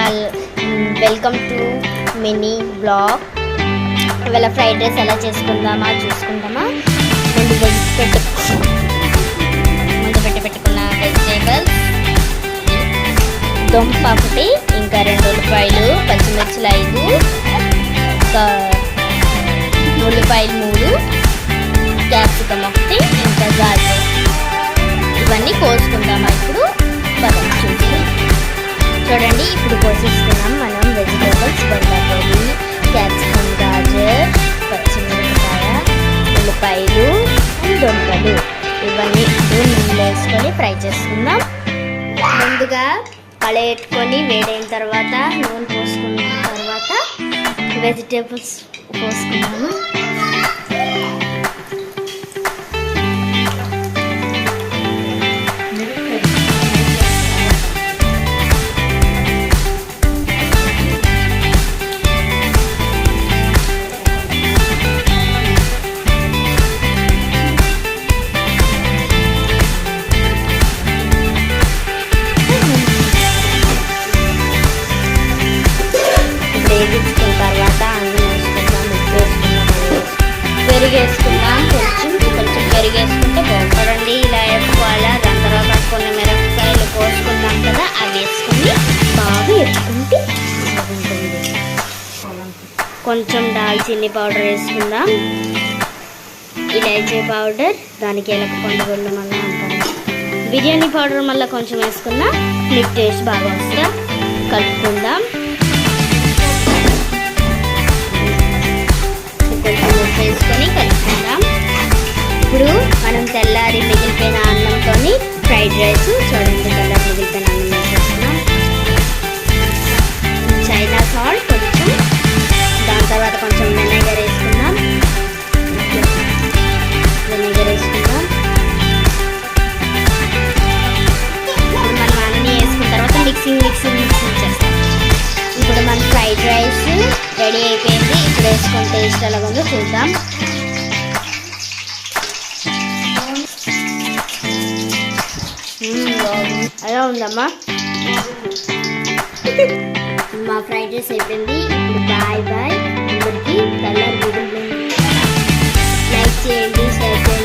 Channel. Welcome to mini blog. ఇవాళ fried rice ఎలా చేసుకుందామా చూసుకుందామా. ముందు పెట్టుకున్న వెజిటేబుల్స్, దుంప ఒకటి, ఇంకా 2 ఉల్లిపాయలు, పచ్చిమిర్చిలు 5, ఉల్లిపాయలు 3, క్యాప్సికమ్ 1, ఇంకా గాజర్. ఇవన్నీ కోసుకుందామా ఇప్పుడు. చూడండి, ఇప్పుడు కోసేసుకున్నాం మనం వెజిటేబుల్స్. బంగాళదుంప, క్యాప్సికమ్, గాజర్, పచ్చిమిరపకాయ, ఉల్లిపాయలు, దుంపలు. ఇవన్నీ నూనెలో వేసుకొని ఫ్రై చేసుకుందాం. ముందుగా కళాయి పెట్టుకొని వేడైన తర్వాత నూనె పోసుకున్న తర్వాత వెజిటేబుల్స్ పోసుకున్నాము. వేగించుకున్న తర్వాత అన్నం వేసుకుందాం, ఉప్పు వేసుకుందాం, పెరిగేసుకుందాం. కొంచెం పెరిగేసుకుంటే బాగుంటుందండి. ఇలా వేసుకోవాలా. దాని తర్వాత కొన్ని మిరపకాయలు కోసుకుందాం కదా, అవి వేసుకొని బాగా ఎత్తుకుంటే బాగుంటుంది. కొంచెం దాల్చిన్ని పౌడర్ వేసుకుందాం, ఇలాచీ పౌడర్, దానికి ఎలక పండుగలు మళ్ళీ అంటారు, బిర్యానీ పౌడర్ మళ్ళీ కొంచెం వేసుకుందాం. మీకు టేస్ట్ బాగా వస్తా. కలుపుకుందాం. వేసుకొని కలుపుకుందాం. ఇప్పుడు మనం తెల్లారి మిగిలిపోయిన అన్నంతో ఫ్రైడ్ రైస్. చూడండి, తెల్లారి మిగిలిపోయిన అన్నం వేసేస్తున్నాం. చైనా సాల్ట్ కొంచెం, దాని తర్వాత కొంచెం వెనిగర్ వేసుకుందాం. ఇప్పుడు మనం అన్నీ వేసుకున్న తర్వాత మిక్సింగ్ చేస్తాం. ఇప్పుడు మన ఫ్రైడ్ రైస్ రెడీ అయిపోయింది. ఇప్పుడు వేసుకొని టేస్ట్ ఎలా ఉందో చూద్దాం. ఎలా ఉందమ్మా? మా ఫ్రైడ్ రైస్ అయిపోయింది. ఇప్పుడు బాయ్ అందరికీ. తెల్లారి లైక్ చేయండి, షేర్ చేయండి.